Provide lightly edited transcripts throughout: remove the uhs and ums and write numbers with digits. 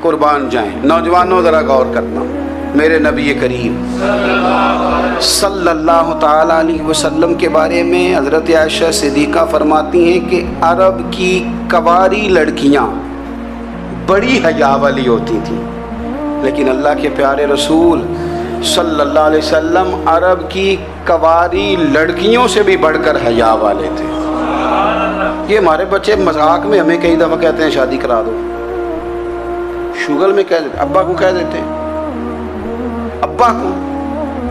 قربان جائیں۔ نوجوانوں ذرا غور کرنا، میرے نبی کریم صلی اللہ تعالیٰ علیہ وسلم کے بارے میں حضرت عائشہ صدیقہ فرماتی ہیں کہ عرب کی کواری لڑکیاں بڑی حیا والی ہوتی تھیں، لیکن اللہ کے پیارے رسول صلی اللہ علیہ وسلم عرب کی کواری لڑکیوں سے بھی بڑھ کر حیا والے تھے۔ یہ ہمارے بچے مذاق میں ہمیں کئی دفعہ کہتے ہیں شادی کرا دو، شوگل میں کہہ دیتے، ابا کو کہہ دیتے ہیں، ابا کو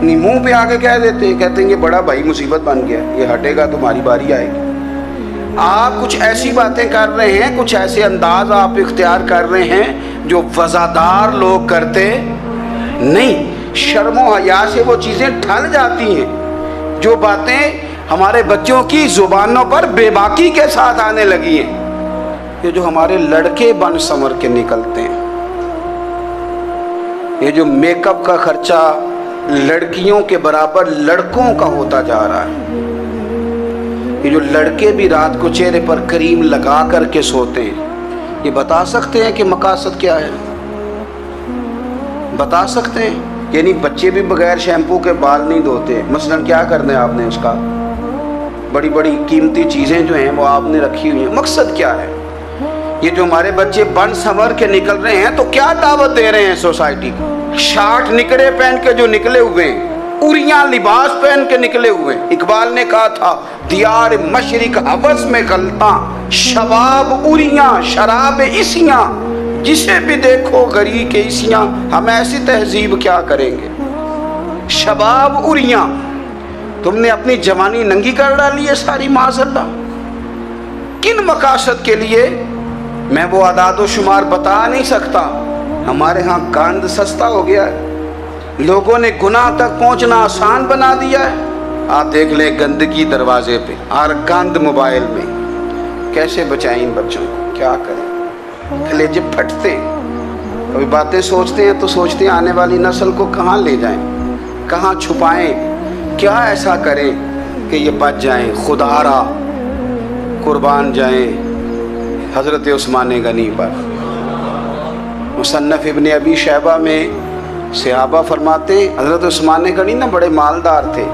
نہیں منہ پہ آگے کہہ دیتے ہیں، کہتے ہیں یہ بڑا بھائی مصیبت بن گیا، یہ ہٹے گا تمہاری باری آئے گی۔ آپ کچھ ایسی باتیں کر رہے ہیں، کچھ ایسے انداز آپ اختیار کر رہے ہیں جو وزادار لوگ کرتے نہیں۔ شرم و حیا سے وہ چیزیں ٹھل جاتی ہیں، جو باتیں ہمارے بچوں کی زبانوں پر بے باکی کے ساتھ آنے لگی ہیں۔ یہ جو ہمارے لڑکے بن سنور کے نکلتے ہیں، یہ جو میک اپ کا خرچہ لڑکیوں کے برابر لڑکوں کا ہوتا جا رہا ہے، یہ جو لڑکے بھی رات کو چہرے پر کریم لگا کر کے سوتے ہیں، یہ بتا سکتے ہیں کہ مقاصد کیا ہے؟ بتا سکتے ہیں؟ یعنی بچے بھی بغیر شیمپو کے بال نہیں دھوتے، مثلا کیا کرنا ہے آپ نے اس کا؟ بڑی بڑی قیمتی چیزیں جو ہیں وہ آپ نے رکھی ہوئی ہیں، مقصد کیا ہے؟ یہ جو ہمارے بچے بن سنور کے نکل رہے ہیں تو کیا دعوت دے رہے ہیں سوسائٹی کو؟ شارٹ نکڑے پہن کے جو نکلے ہوئے ہیں، اوریاں لباس پہن کے نکلے ہوئے ہیں۔ اقبال نے کہا تھا دیار مشرق حوث میں غلطاں، شباب اوریاں شراب عیسیاں، جسے بھی دیکھو غری کے عیسیاں، ہم ایسی تہذیب کیا کریں گے؟ شباب اوریاں، تم نے اپنی جوانی ننگی کر ڈالی ہے ساری معاذ اللہ۔ کن مقاصد کے لیے؟ میں وہ اعداد و شمار بتا نہیں سکتا۔ ہمارے ہاں گند سستا ہو گیا ہے، لوگوں نے گناہ تک پہنچنا آسان بنا دیا ہے۔ آپ دیکھ لیں گندگی دروازے پہ اور گند موبائل میں، کیسے بچائیں ان بچوں کو؟ کیا کریں؟ کلیجے پھٹتے، کبھی باتیں سوچتے ہیں تو سوچتے ہیں آنے والی نسل کو کہاں لے جائیں، کہاں چھپائیں، کیا ایسا کریں کہ یہ بچ جائیں۔ خدا را قربان جائیں حضرت عثمان غنی پر۔ مصنف ابن ابی شیبہ میں صحابہ فرماتے ہیں حضرت عثمان غنی نا بڑے مالدار تھے۔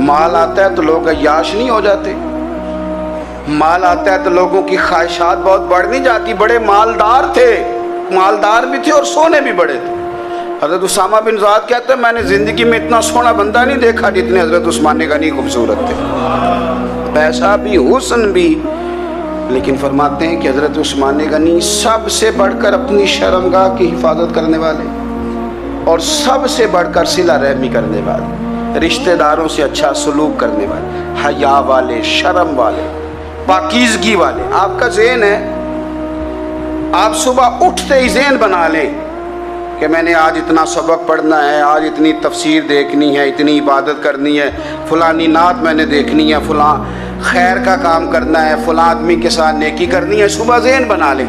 مال آتا ہے تو لوگ عیاش نہیں ہو جاتے، مال آتا ہے تو لوگوں کی خواہشات بہت بڑھ نہیں جاتی۔ بڑے مالدار تھے، مالدار بھی تھے اور سونے بھی بڑے تھے۔ حضرت اسامہ بن زید کہتے ہیں میں نے زندگی میں اتنا سونا بندہ نہیں دیکھا جتنے حضرت عثمان غنی خوبصورت تھے، پیسہ بھی حسن بھی۔ لیکن فرماتے ہیں کہ حضرت عثمان غنی سب سے بڑھ کر اپنی شرمگاہ کی حفاظت کرنے والے اور سب سے بڑھ کر صلہ رحمی کرنے والے، رشتہ داروں سے اچھا سلوک کرنے والے، حیا والے، شرم والے، پاکیزگی والے۔ آپ کا ذہن ہے، آپ صبح اٹھتے ہی ذہن بنا لیں کہ میں نے آج اتنا سبق پڑھنا ہے، آج اتنی تفسیر دیکھنی ہے، اتنی عبادت کرنی ہے، فلانی نعت میں نے دیکھنی ہے، فلاں خیر کا کام کرنا ہے، فلاں آدمی کے ساتھ نیکی کرنی ہے۔ صبح ذہن بنا لیں،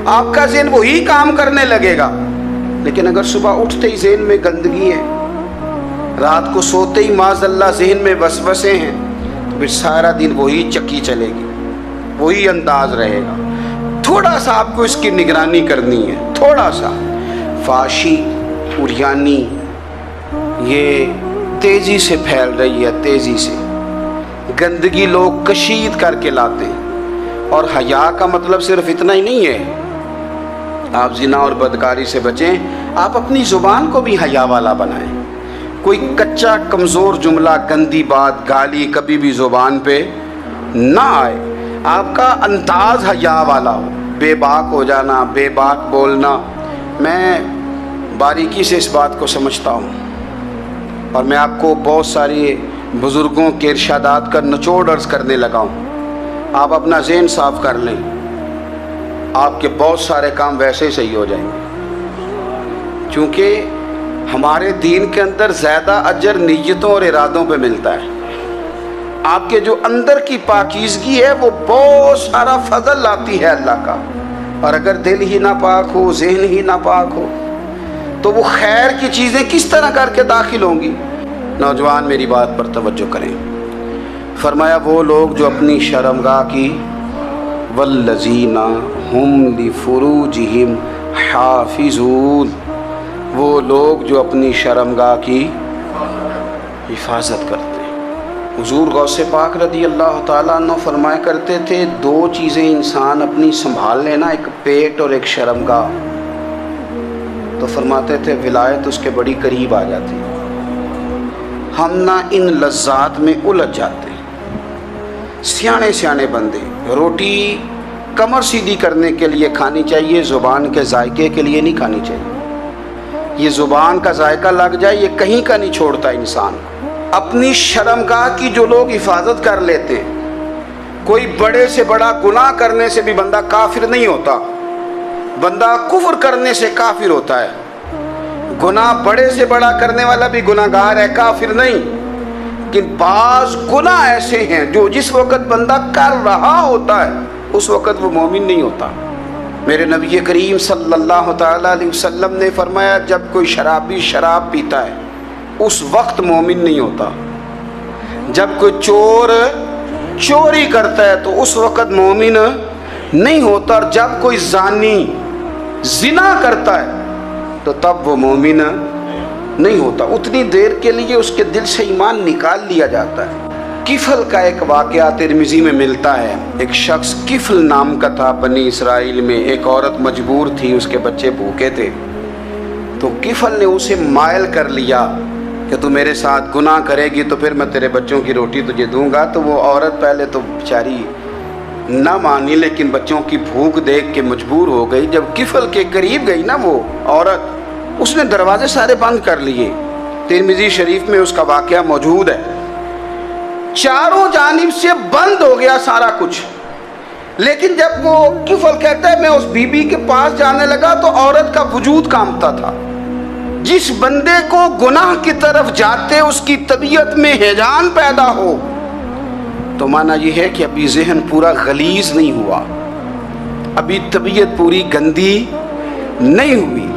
آپ کا ذہن وہی کام کرنے لگے گا۔ لیکن اگر صبح اٹھتے ہی ذہن میں گندگی ہے، رات کو سوتے ہی معاذ اللہ ذہن میں وسوسے ہیں، تو پھر سارا دن وہی چکی چلے گی، وہی انداز رہے گا۔ تھوڑا سا آپ کو اس کی نگرانی کرنی ہے، تھوڑا سا۔ فحاشی، عریانی یہ تیزی سے پھیل رہی ہے، تیزی سے گندگی لوگ کشید کر کے لاتے ہیں۔ اور حیا کا مطلب صرف اتنا ہی نہیں ہے آپ زنا اور بدکاری سے بچیں، آپ اپنی زبان کو بھی حیا والا بنائیں۔ کوئی کچا کمزور جملہ، گندی بات، گالی کبھی بھی زبان پہ نہ آئے، آپ کا انداز حیا والا ہو۔ بے باک ہو جانا، بے باک بولنا، میں باریکی سے اس بات کو سمجھتا ہوں، اور میں آپ کو بہت ساری بزرگوں کے ارشادات کا نچوڑ عرض کرنے لگا ہوں۔ آپ اپنا ذہن صاف کر لیں، آپ کے بہت سارے کام ویسے ہی صحیح ہو جائیں گے، چونکہ ہمارے دین کے اندر زیادہ اجر نیتوں اور ارادوں پہ ملتا ہے۔ آپ کے جو اندر کی پاکیزگی ہے وہ بہت سارا فضل لاتی ہے اللہ کا، اور اگر دل ہی نہ پاک ہو، ذہن ہی نہ پاک ہو، تو وہ خیر کی چیزیں کس طرح کر کے داخل ہوں گی؟ نوجوان میری بات پر توجہ کریں۔ فرمایا وہ لوگ جو اپنی شرمگاہ کی والذین ہم لفروجہم حافظون، وہ لوگ جو اپنی شرمگاہ کی حفاظت کرتے ہیں۔ حضور غوث پاک رضی اللہ تعالیٰ عنہ فرمایا کرتے تھے، دو چیزیں انسان اپنی سنبھال لینا، ایک پیٹ اور ایک شرمگاہ، تو فرماتے تھے ولایت اس کے بڑی قریب آ جاتی۔ ہم نہ ان لذات میں الجھ جاتے ہیں۔ سیانے سیانے بندے، روٹی کمر سیدھی کرنے کے لیے کھانی چاہیے، زبان کے ذائقے کے لیے نہیں کھانی چاہیے۔ یہ زبان کا ذائقہ لگ جائے یہ کہیں کا نہیں چھوڑتا انسان۔ اپنی شرمگاہ کی جو لوگ حفاظت کر لیتے ہیں، کوئی بڑے سے بڑا گناہ کرنے سے بھی بندہ کافر نہیں ہوتا، بندہ کفر کرنے سے کافر ہوتا ہے۔ گناہ بڑے سے بڑا کرنے والا بھی گناہ گار ہے، کافر نہیں۔ لیکن بعض گناہ ایسے ہیں جو جس وقت بندہ کر رہا ہوتا ہے اس وقت وہ مومن نہیں ہوتا۔ میرے نبی کریم صلی اللہ تعالیٰ علیہ وسلم نے فرمایا، جب کوئی شرابی شراب پیتا ہے اس وقت مومن نہیں ہوتا، جب کوئی چور چوری کرتا ہے تو اس وقت مومن نہیں ہوتا، اور جب کوئی زانی زنا کرتا ہے تو تب وہ مومن نہیں ہوتا۔ اتنی دیر کے لیے اس کے دل سے ایمان نکال لیا جاتا ہے۔ کفل کا ایک واقعہ ترمذی میں ملتا ہے۔ ایک شخص کفل نام کا تھا بنی اسرائیل میں، ایک عورت مجبور تھی، اس کے بچے بھوکے تھے، تو کفل نے اسے مائل کر لیا کہ تو میرے ساتھ گناہ کرے گی تو پھر میں تیرے بچوں کی روٹی تجھے دوں گا۔ تو وہ عورت پہلے تو بیچاری نہ مانی، لیکن بچوں کی بھوک دیکھ کے مجبور ہو گئی۔ جب کفل کے قریب گئی نا وہ عورت، اس نے دروازے سارے بند کر لیے۔ ترمذی شریف میں اس کا واقعہ موجود ہے۔ چاروں جانب سے بند ہو گیا سارا کچھ، لیکن جب وہ کفل کہتا ہے میں اس بی بی کے پاس جانے لگا تو عورت کا وجود کانپتا تھا۔ جس بندے کو گناہ کی طرف جاتے اس کی طبیعت میں ہیجان پیدا ہو تو معنی یہ ہے کہ ابھی ذہن پورا غلیظ نہیں ہوا، ابھی طبیعت پوری گندی نہیں ہوئی،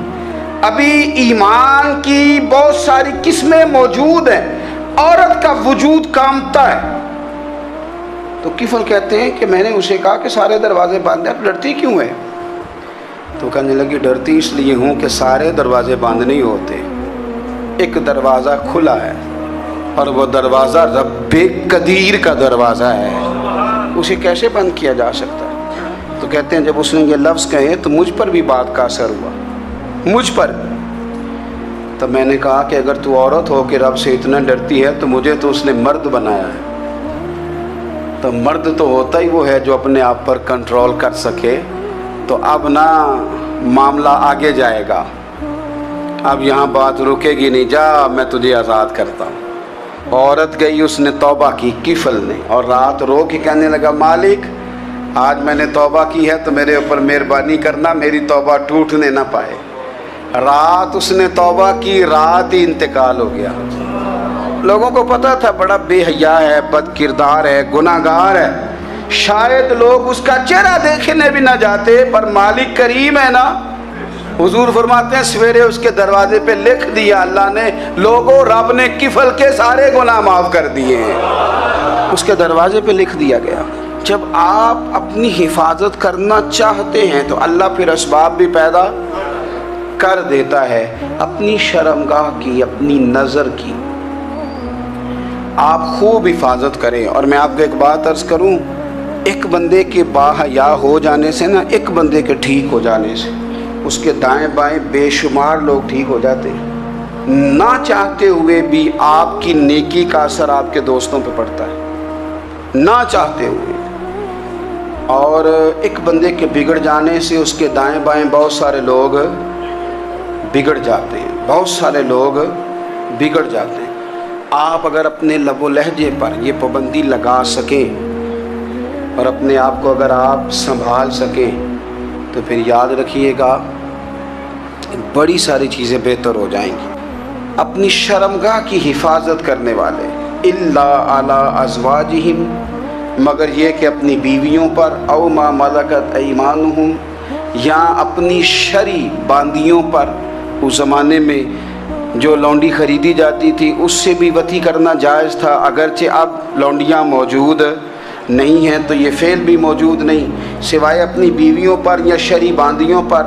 ابھی ایمان کی بہت ساری قسمیں موجود ہیں، عورت کا وجود کانپتا ہے۔ تو کفل کہتے ہیں کہ میں نے اسے کہا کہ سارے دروازے بند ہیں، ڈرتی کیوں ہے؟ تو کہنے لگی ڈرتی اس لیے ہوں کہ سارے دروازے بند نہیں ہوتے، ایک دروازہ کھلا ہے اور وہ دروازہ رب قدیر کا دروازہ ہے، اسے کیسے بند کیا جا سکتا ہے؟ تو کہتے ہیں جب اس نے یہ لفظ کہے تو مجھ پر بھی بات کا اثر ہوا، مجھ پر۔ تب میں نے کہا کہ اگر تو عورت ہو کے رب سے اتنا ڈرتی ہے تو مجھے تو اس نے مرد بنایا ہے، تو مرد تو ہوتا ہی وہ ہے جو اپنے آپ پر کنٹرول کر سکے۔ تو اب نہ معاملہ آگے جائے گا، اب یہاں بات رکے گی نہیں، جا میں تجھے آزاد کرتا ہوں۔ عورت گئی، اس نے توبہ کی کفل نے، اور رات رو کے کہنے لگا مالک آج میں نے توبہ کی ہے تو میرے اوپر مہربانی کرنا، میری توبہ ٹوٹنے نہ پائے۔ رات اس نے توبہ کی، رات ہی انتقال ہو گیا۔ لوگوں کو پتا تھا بڑا بے حیا ہے، بد کردار ہے، گناہ گار ہے، شاید لوگ اس کا چہرہ دیکھنے بھی نہ جاتے، پر مالک کریم ہے نا۔ حضور فرماتے ہیں سویرے اس کے دروازے پہ لکھ دیا اللہ نے، لوگوں رب نے کفل کے سارے گناہ معاف کر دیے ہیں، اس کے دروازے پہ لکھ دیا گیا۔ جب آپ اپنی حفاظت کرنا چاہتے ہیں تو اللہ پھر اسباب بھی پیدا کر دیتا ہے۔ اپنی شرمگاہ کی، اپنی نظر کی آپ خوب حفاظت کریں۔ اور میں آپ کو ایک بات عرض کروں، ایک بندے کے باحیا ہو جانے سے نا، ایک بندے کے ٹھیک ہو جانے سے اس کے دائیں بائیں بے شمار لوگ ٹھیک ہو جاتے ہیں۔ نہ چاہتے ہوئے بھی آپ کی نیکی کا اثر آپ کے دوستوں پہ پڑتا ہے، نہ چاہتے ہوئے۔ اور ایک بندے کے بگڑ جانے سے اس کے دائیں بائیں بہت سارے لوگ بگڑ جاتے ہیں، بہت سارے لوگ بگڑ جاتے ہیں۔ آپ اگر اپنے لب و لہجے پر یہ پابندی لگا سکیں اور اپنے آپ کو اگر آپ سنبھال سکیں تو پھر یاد رکھیے گا بڑی ساری چیزیں بہتر ہو جائیں گی۔ اپنی شرمگاہ کی حفاظت کرنے والے الا علی ازواجہم، مگر یہ کہ اپنی بیویوں پر، او ما ملکت ایمانہم، یا اپنی شرعی باندیوں پر۔ اس زمانے میں جو لونڈی خریدی جاتی تھی اس سے بھی وطی کرنا جائز تھا، اگرچہ اب لونڈیاں موجود نہیں ہیں تو یہ فعل بھی موجود نہیں، سوائے اپنی بیویوں پر یا شرعی باندیوں پر۔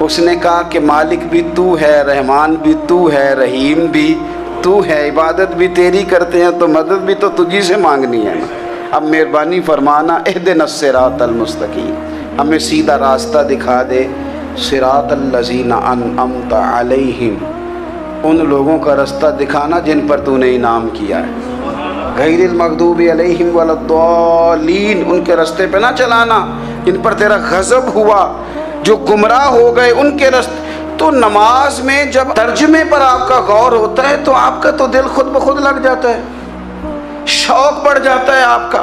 اس نے کہا کہ مالک بھی تو ہے, رحمان بھی تو ہے, رحیم بھی تو ہے, عبادت بھی تیری کرتے ہیں تو مدد بھی تو تجھی سے مانگنی ہے نا. اب مہربانی فرمانا اہدنا الصراط المستقیم, ہمیں سیدھا راستہ دکھا دے. صراط الذین انعمت علیہم, ان لوگوں کا راستہ دکھانا جن پر تو نے انعام کیا ہے. غیر المغضوب علیہم ولا الضالین, ان کے راستے پہ نہ چلانا جن پر تیرا غضب ہوا, جو گمراہ ہو گئے ان کے راستے. تو نماز میں جب ترجمے پر آپ کا غور ہوتا ہے تو آپ کا تو دل خود بخود لگ جاتا ہے, شوق بڑھ جاتا ہے آپ کا.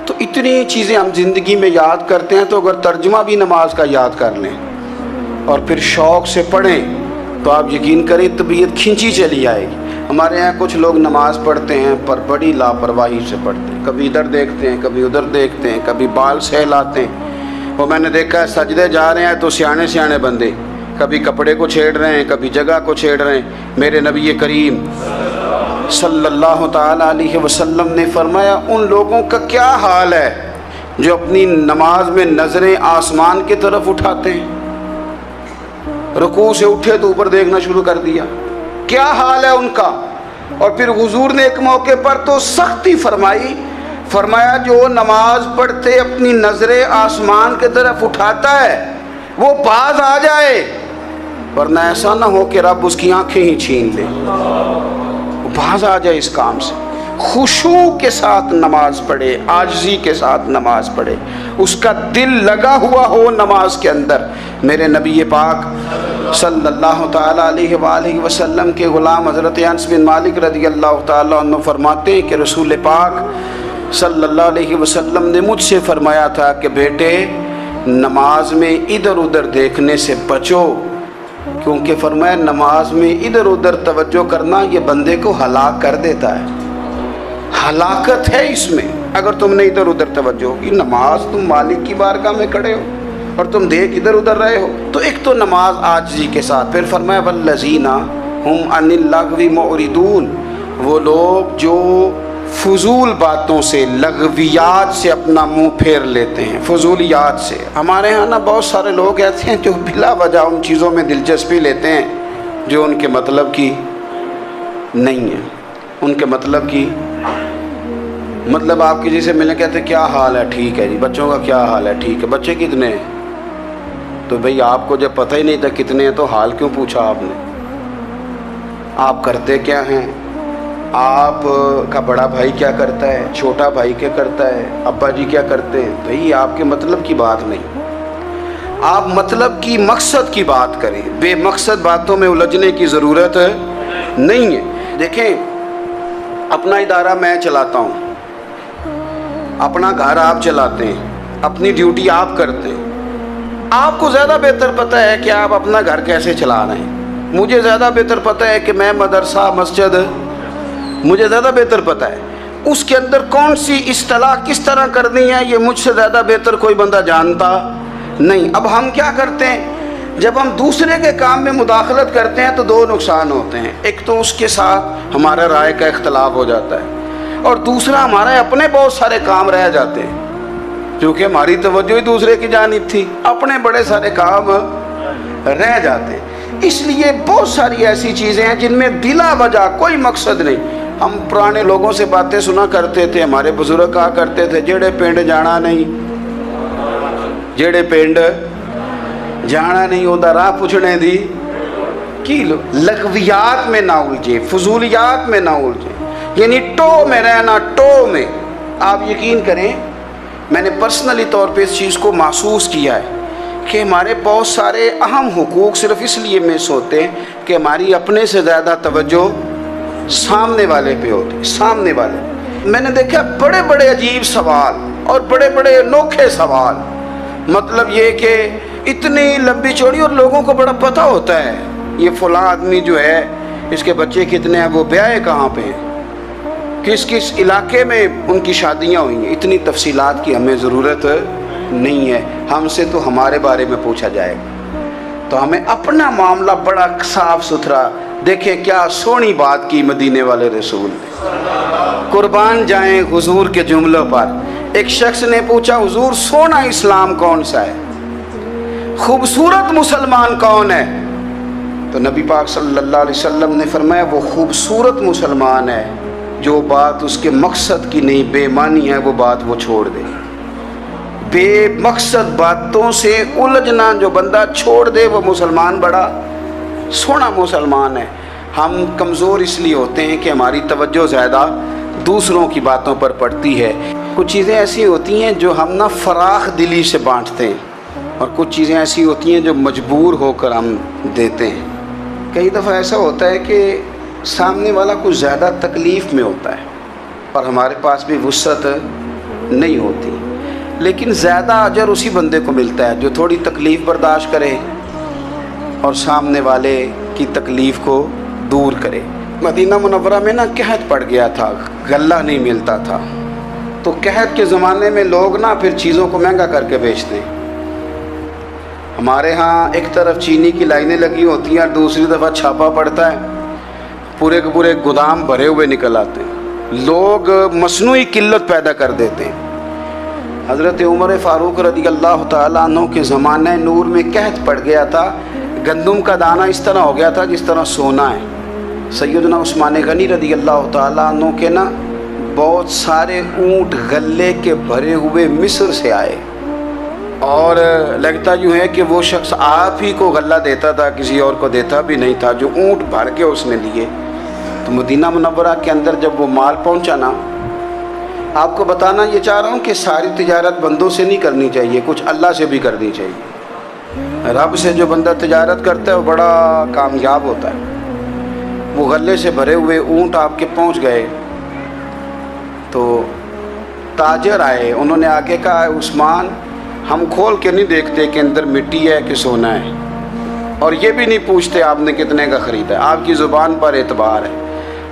تو اتنی چیزیں ہم زندگی میں یاد کرتے ہیں, تو اگر ترجمہ بھی نماز کا یاد کر لیں اور پھر شوق سے پڑھیں تو آپ یقین کریں طبیعت کھینچی چلی آئے گی. ہمارے یہاں کچھ لوگ نماز پڑھتے ہیں پر بڑی لاپرواہی سے پڑھتے ہیں, کبھی ادھر دیکھتے ہیں, کبھی ادھر دیکھتے ہیں, کبھی بال سہلاتے ہیں. وہ میں نے دیکھا ہے سجدے جا رہے ہیں تو سیانے سیانے بندے کبھی کپڑے کو چھیڑ رہے ہیں, کبھی جگہ کو چھیڑ رہے ہیں. میرے نبی کریم صلی اللہ تعالی علیہ وسلم نے فرمایا ان لوگوں کا کیا حال ہے جو اپنی نماز میں نظریں آسمان کی طرف اٹھاتے ہیں, رکوع سے اٹھے تو اوپر دیکھنا شروع کر دیا, کیا حال ہے ان کا. اور پھر حضور نے ایک موقع پر تو سختی فرمائی, فرمایا جو نماز پڑھتے اپنی نظریں آسمان کی طرف اٹھاتا ہے وہ باز آ جائے, ورنہ ایسا نہ ہو کہ رب اس کی آنکھیں ہی چھین لے. وہ باز آ جائے اس کام سے. خشوع کے ساتھ نماز پڑھے, عاجزی کے ساتھ نماز پڑھے, اس کا دل لگا ہوا ہو نماز کے اندر. میرے نبی پاک صلی اللہ تعالی علیہ وآلہ وسلم کے غلام حضرت انس بن مالک رضی اللہ تعالی عنہ فرماتے ہیں کہ رسول پاک صلی اللہ علیہ وسلم نے مجھ سے فرمایا تھا کہ بیٹے نماز میں ادھر ادھر دیکھنے سے بچو, کیونکہ فرمایا نماز میں ادھر ادھر توجہ کرنا یہ بندے کو ہلاک کر دیتا ہے. ہلاکت ہے اس میں اگر تم نے ادھر ادھر توجہ ہوگی. نماز تم مالک کی بارگاہ میں کھڑے ہو اور تم دیکھ ادھر ادھر رہے ہو. تو ایک تو نماز عاجزی کے ساتھ. پھر فرمایا والذین ہم عن اللغو معرضون, وہ لوگ جو فضول باتوں سے, لغویات سے اپنا منہ پھیر لیتے ہیں, فضولیات سے. ہمارے ہاں نا بہت سارے لوگ ایسے ہیں جو بلا وجہ ان چیزوں میں دلچسپی لیتے ہیں جو ان کے مطلب کی نہیں ہے. ان کے مطلب کی مطلب آپ کسی سے ملنے کہتے ہیں کیا حال ہے, ٹھیک ہے جی. بچوں کا کیا حال ہے, ٹھیک ہے. بچے کتنے ہیں؟ تو بھئی آپ کو جب پتہ ہی نہیں تھا کتنے ہیں تو حال کیوں پوچھا آپ نے؟ آپ کرتے کیا ہیں, آپ کا بڑا بھائی کیا کرتا ہے, چھوٹا بھائی کیا کرتا ہے, ابا جی کیا کرتے ہیں. بھئی آپ کے مطلب کی بات نہیں, آپ مطلب کی مقصد کی بات کریں. بے مقصد باتوں میں الجھنے کی ضرورت نہیں ہے. دیکھیں اپنا ادارہ میں چلاتا ہوں, اپنا گھر آپ چلاتے ہیں, اپنی ڈیوٹی آپ کرتے ہیں. آپ کو زیادہ بہتر پتہ ہے کہ آپ اپنا گھر کیسے چلا رہے ہیں. مجھے زیادہ بہتر پتہ ہے کہ میں مدرسہ مسجد, مجھے زیادہ بہتر پتہ ہے اس کے اندر کون سی اصطلاح کس طرح کرنی ہے. یہ مجھ سے زیادہ بہتر کوئی بندہ جانتا نہیں. اب ہم کیا کرتے ہیں, جب ہم دوسرے کے کام میں مداخلت کرتے ہیں تو دو نقصان ہوتے ہیں. ایک تو اس کے ساتھ ہمارا رائے کا اختلاف ہو جاتا ہے, اور دوسرا ہمارے اپنے بہت سارے کام رہ جاتے ہیں کیونکہ ہماری توجہ ہی دوسرے کی جانب تھی. اپنے بڑے سارے کام رہ جاتے ہیں. اس لیے بہت ساری ایسی چیزیں ہیں جن میں بلا وجہ کوئی مقصد نہیں. ہم پرانے لوگوں سے باتیں سنا کرتے تھے, ہمارے بزرگ کہا کرتے تھے جڑے پنڈ جانا نہیں, جڑے پنڈ جانا نہیں ہوتا راہ پوچھنے دی کی. لغویات میں نہ الجھے, فضولیات میں نہ الجھے, یعنی ٹو میں رہنا, ٹو میں. آپ یقین کریں میں نے پرسنلی طور پہ اس چیز کو محسوس کیا ہے کہ ہمارے بہت سارے اہم حقوق صرف اس لیے مس ہوتے ہیں کہ ہماری اپنے سے زیادہ توجہ سامنے والے پہ ہوتی. سامنے والے میں نے دیکھا بڑے بڑے عجیب سوال اور بڑے بڑے انوکھے سوال, مطلب یہ کہ اتنی لمبی چوڑی, اور لوگوں کو بڑا پتہ ہوتا ہے یہ فلاں آدمی جو ہے اس کے بچے کتنے ہیں, وہ بیاہ کہاں پہ ہیں, کس کس علاقے میں ان کی شادیاں ہوئی ہیں. اتنی تفصیلات کی ہمیں ضرورت نہیں ہے. ہم سے تو ہمارے بارے میں پوچھا جائے گا تو ہمیں اپنا معاملہ بڑا صاف ستھرا. دیکھیں کیا سونی بات کی مدینے والے رسول نے, قربان جائیں حضور کے جملوں پر. ایک شخص نے پوچھا حضور سونا اسلام کون سا ہے، خوبصورت مسلمان کون ہے؟ تو نبی پاک صلی اللہ علیہ وسلم نے فرمایا وہ خوبصورت مسلمان ہے جو بات اس کے مقصد کی نہیں، بے معنی ہے وہ بات وہ چھوڑ دے، بے مقصد باتوں سے الجھنا جو بندہ چھوڑ دے وہ مسلمان بڑا سونا مسلمان ہے۔ ہم کمزور اس لیے ہوتے ہیں کہ ہماری توجہ زیادہ دوسروں کی باتوں پر پڑتی ہے۔ کچھ چیزیں ایسی ہوتی ہیں جو ہم نہ فراخ دلی سے بانٹتے ہیں، اور کچھ چیزیں ایسی ہوتی ہیں جو مجبور ہو کر ہم دیتے ہیں۔ کئی دفعہ ایسا ہوتا ہے کہ سامنے والا کچھ زیادہ تکلیف میں ہوتا ہے اور ہمارے پاس بھی وسعت نہیں ہوتی، لیکن زیادہ اجر اسی بندے کو ملتا ہے جو تھوڑی تکلیف برداشت کرے اور سامنے والے کی تکلیف کو دور کرے۔ مدینہ منورہ میں نا قحط پڑ گیا تھا، غلہ نہیں ملتا تھا، تو قحط کے زمانے میں لوگ نا پھر چیزوں کو مہنگا کر کے بیچتے ہیں۔ ہمارے ہاں ایک طرف چینی کی لائنیں لگی ہوتی ہیں اور دوسری دفعہ چھاپا پڑتا ہے، پورے کے پورے گودام بھرے ہوئے نکل آتے ہیں، لوگ مصنوعی قلت پیدا کر دیتے ہیں۔ حضرت عمر فاروق رضی اللہ تعالیٰ عنہ کے زمانہ نور میں قحط پڑ گیا تھا، گندم کا دانہ اس طرح ہو گیا تھا جس طرح سونا ہے۔ سیدنا عثمان غنی رضی اللہ تعالیٰ عنہ کے نا بہت سارے اونٹ غلے کے بھرے ہوئے مصر سے آئے، اور لگتا یوں ہے کہ وہ شخص آپ ہی کو غلہ دیتا تھا، کسی اور کو دیتا بھی نہیں تھا، جو اونٹ بھر کے اس نے لیے۔ تو مدینہ منورہ کے اندر جب وہ مال پہنچا نا، آپ کو بتانا یہ چاہ رہا ہوں کہ ساری تجارت بندوں سے نہیں کرنی چاہیے، کچھ اللہ سے بھی کرنی چاہیے۔ رب سے جو بندہ تجارت کرتا ہے وہ بڑا کامیاب ہوتا ہے۔ وہ غلے سے بھرے ہوئے اونٹ آپ کے پہنچ گئے تو تاجر آئے، انہوں نے آگے کہا عثمان ہم کھول کے نہیں دیکھتے کہ اندر مٹی ہے کہ سونا ہے، اور یہ بھی نہیں پوچھتے آپ نے کتنے کا خریدا ہے، آپ کی زبان پر اعتبار ہے،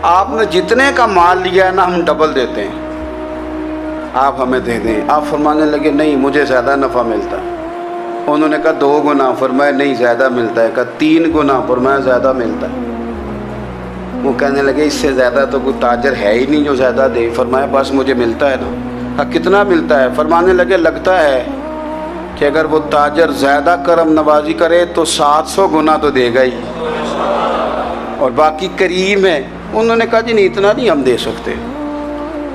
آپ نے جتنے کا مال لیا ہے نا ہم ڈبل دیتے ہیں، آپ ہمیں دے دیں۔ آپ فرمانے لگے نہیں مجھے زیادہ نفع ملتا ہے۔ انہوں نے کہا 2 گنا، فرمایا نہیں زیادہ ملتا ہے، کہا 3 گنا، فرمایا زیادہ ملتا ہے۔ وہ کہنے لگے اس سے زیادہ تو کوئی تاجر ہے ہی نہیں جو زیادہ دے۔ فرمایا بس مجھے ملتا ہے نا۔ کہا کتنا ملتا ہے؟ فرمانے لگے لگتا ہے کہ اگر وہ تاجر زیادہ کرم نوازی کرے تو 700 گنا تو دے گا ہی، اور باقی کریم ہے۔ انہوں نے کہا جی نہیں اتنا نہیں ہم دے سکتے،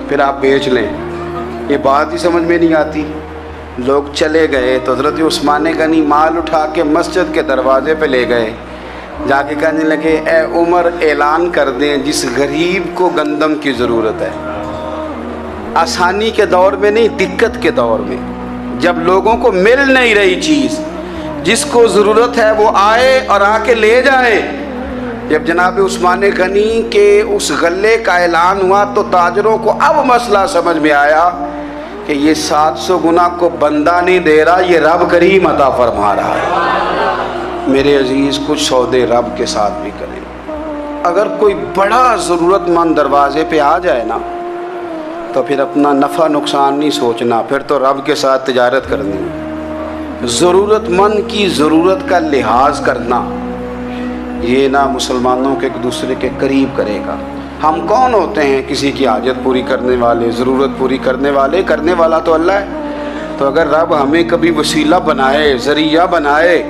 پھر آپ بیچ لیں۔ یہ بات ہی سمجھ میں نہیں آتی۔ لوگ چلے گئے تو حضرت عثمان غنی مال اٹھا کے مسجد کے دروازے پہ لے گئے، جا کے کہنے لگے اے عمر اعلان کر دیں جس غریب کو گندم کی ضرورت ہے، آسانی کے دور میں نہیں دقت کے دور میں، جب لوگوں کو مل نہیں رہی چیز، جس کو ضرورت ہے وہ آئے اور آ کے لے جائے۔ جب جناب عثمان غنی کے اس غلے کا اعلان ہوا تو تاجروں کو اب مسئلہ سمجھ میں آیا کہ یہ 700 گنا کو بندہ نہیں دے رہا، یہ رب کریم عطا فرما رہا ہے۔ میرے عزیز کچھ سودے رب کے ساتھ بھی کریں۔ اگر کوئی بڑا ضرورت مند دروازے پہ آ جائے نا تو پھر اپنا نفع نقصان نہیں سوچنا، پھر تو رب کے ساتھ تجارت کرنی ہے۔ ضرورت مند کی ضرورت کا لحاظ کرنا یہ نہ مسلمانوں کے ایک دوسرے کے قریب کرے گا۔ ہم کون ہوتے ہیں کسی کی حاجت پوری کرنے والے، ضرورت پوری کرنے والے؟ کرنے والا تو اللہ ہے۔ تو اگر رب ہمیں کبھی وسیلہ بنائے، ذریعہ بنائے،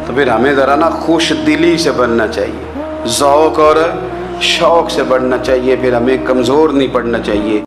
تو پھر ہمیں ذرا نا خوش دلی سے بننا چاہیے، ذوق اور شوق سے بڑھنا چاہیے، پھر ہمیں کمزور نہیں پڑنا چاہیے۔